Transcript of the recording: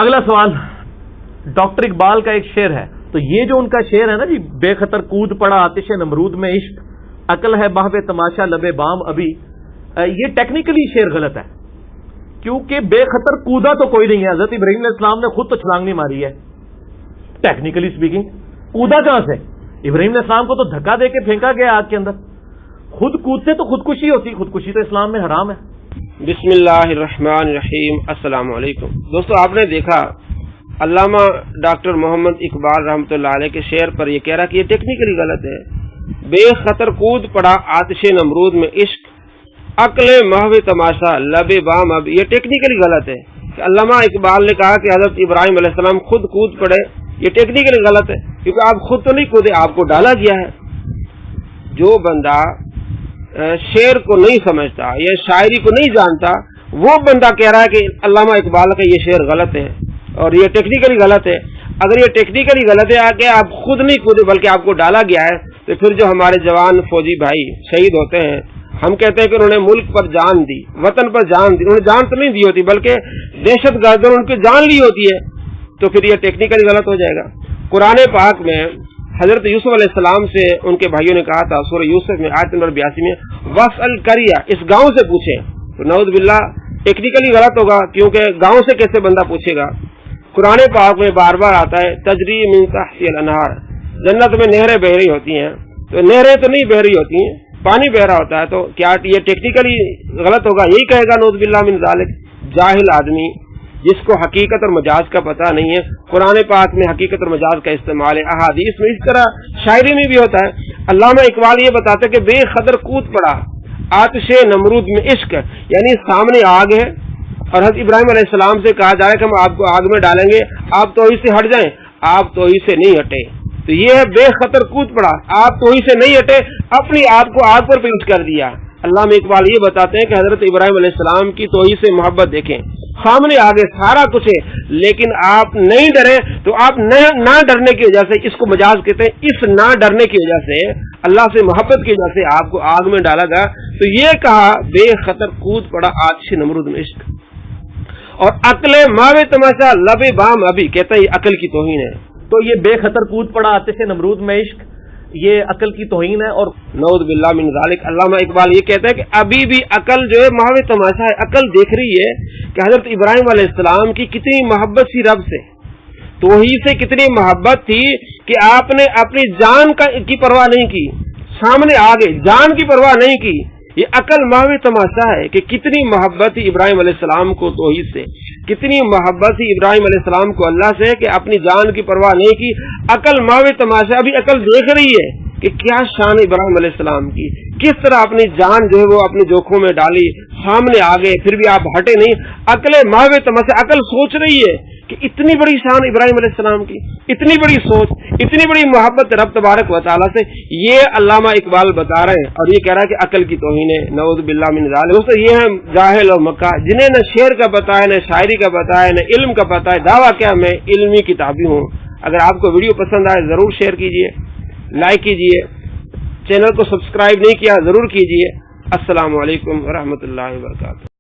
اگلا سوال ڈاکٹر اقبال کا ایک شعر ہے، تو یہ جو ان کا شعر ہے نا جی، بے خطر کود پڑا آتش نمرود میں عشق، عقل ہے محو تماشا لبے بام ابھی، یہ ٹیکنیکلی شعر غلط ہے، کیونکہ بے خطر کودا تو کوئی نہیں ہے. حضرت ابراہیم علیہ السلام نے خود تو چھلانگ نہیں ماری ہے، ٹیکنیکلی اسپیکنگ. کودا کہاں سے؟ ابراہیم علیہ السلام کو تو دھکا دے کے پھینکا گیا آگ کے اندر. خود کودتے تو خودکشی ہوتی، خودکشی تو اسلام میں حرام ہے. بسم اللہ الرحمن الرحیم. السلام علیکم دوستو. آپ نے دیکھا علامہ ڈاکٹر محمد اقبال رحمۃ اللہ علیہ کے شعر پر یہ کہہ رہا کہ یہ ٹیکنیکلی غلط ہے. بے خطر کود پڑا آتش نمرود میں عشق، عقل محو تماشا لب بام اب، یہ ٹیکنیکلی غلط ہے. کہ علامہ اقبال نے کہا کہ حضرت ابراہیم علیہ السلام خود کود پڑے، یہ ٹیکنیکلی غلط ہے، کیونکہ آپ خود تو نہیں کودے، آپ کو ڈالا گیا ہے. جو بندہ شعر کو نہیں سمجھتا یا شاعری کو نہیں جانتا، وہ بندہ کہہ رہا ہے کہ علامہ اقبال کا یہ شعر غلط ہے اور یہ ٹیکنیکلی غلط ہے. اگر یہ ٹیکنیکلی غلط ہے کہ آپ خود نہیں کودے بلکہ آپ کو ڈالا گیا ہے، تو پھر جو ہمارے جوان فوجی بھائی شہید ہوتے ہیں، ہم کہتے ہیں کہ انہوں نے ملک پر جان دی، وطن پر جان دی. انہوں نے جان تو نہیں دی ہوتی بلکہ دہشت گردوں نے ان کی جان لی ہوتی ہے، تو پھر یہ ٹیکنیکلی غلط ہو جائے گا. قرآن پاک میں حضرت یوسف علیہ السلام سے ان کے بھائیوں نے کہا تھا سورہ یوسف میں آیت نمبر 82 میں وَاسْأَلْ قَرْيَةَ، اس گاؤں سے پوچھیں. تو نعوذ باللہ ٹیکنیکلی غلط ہوگا، کیونکہ گاؤں سے کیسے بندہ پوچھے گا. قرآن پاک میں بار بار آتا ہے تجری من تحتها الانہار، جنت میں نہریں بہ رہی ہوتی ہیں. تو نہریں تو نہیں بہ رہی ہوتی ہیں، پانی بہ رہا ہوتا ہے. تو کیا یہ ٹیکنیکلی غلط ہوگا؟ یہی کہے گا نعوذ باللہ من ذالک جاہل آدمی جس کو حقیقت اور مجاز کا پتہ نہیں ہے. قرآن پاک میں حقیقت اور مجاز کا استعمال ہے، احادیث میں اس طرح شاعری میں بھی ہوتا ہے. علامہ اقبال یہ بتاتے کہ بے قدر کود پڑا آتش نمرود میں عشق، یعنی سامنے آگ ہے اور حضرت ابراہیم علیہ السلام سے کہا جا رہا ہے کہ ہم آپ کو آگ میں ڈالیں گے، آپ توحید سے ہٹ جائیں. آپ توحید سے نہیں ہٹے، تو یہ ہے بے خطر کود پڑا. آپ توحید سے نہیں ہٹے، اپنی آپ کو آگ پر پیش کر دیا. علامہ اقبال یہ بتاتے ہیں کہ حضرت ابراہیم علیہ السلام کی توحید سے محبت دیکھیں، سامنے آگے سارا کچھ ہے، لیکن آپ نہیں ڈرے. تو آپ نہ ڈرنے کی وجہ سے، اس کو مجاز کہتے ہیں، اس نہ ڈرنے کی وجہ سے، اللہ سے محبت کی وجہ سے آپ کو آگ میں ڈالا گیا. تو یہ کہا بے خطر کود پڑا آتش نمرود میں عشق، اور عقل ماوے تماشا لب بام ابھی، کہتا ہے یہ عقل کی توہین ہے. تو یہ بے خطر کود پڑا آتش نمرود میں عشق، یہ عقل کی توہین ہے. اور نعوذ باللہ من ذالک علامہ اقبال یہ کہتا ہے کہ ابھی بھی عقل جو ہے ماوے تماشا ہے. عقل دیکھ رہی ہے کہ حضرت ابراہیم علیہ السلام کی کتنی محبت تھی رب سے، توحید سے کتنی محبت تھی کہ آپ نے اپنی جان کی پرواہ نہیں کی، سامنے آگے جان کی پرواہ نہیں کی. یہ عقل ماوے تماشا ہے کہ کتنی محبت تھی ابراہیم علیہ السلام کو توحید سے، کتنی محبت تھی ابراہیم علیہ السلام کو اللہ سے کہ اپنی جان کی پرواہ نہیں کی. عقل ماوے تماشا، ابھی عقل دیکھ رہی ہے کہ کیا شان ابراہیم علیہ السلام کی، کس طرح اپنی جان جو ہے وہ اپنے جوکھوں میں ڈالی، سامنے آگے پھر بھی آپ ہٹے نہیں. عقل ماوے تماشا، عقل سوچ رہی ہے کہ اتنی بڑی شان ابراہیم علیہ السلام کی، اتنی بڑی سوچ، اتنی بڑی محبت رب تبارک و تعالیٰ سے. یہ علامہ اقبال بتا رہے ہیں اور یہ کہہ رہا ہے کہ عقل کی توہین ہے. نعوذ باللہ من ذالک. دوستو یہ ہیں جاہل اور مکہ، جنہیں نہ شعر کا پتہ ہے، نہ شاعری کا پتہ ہے، نہ علم کا پتہ ہے. دعویٰ کیا میں علمی کتابی ہوں. اگر آپ کو ویڈیو پسند آئے ضرور شیئر کیجئے، لائک کیجئے، چینل کو سبسکرائب نہیں کیا ضرور کیجئے. السلام علیکم ورحمۃ اللہ وبرکاتہ.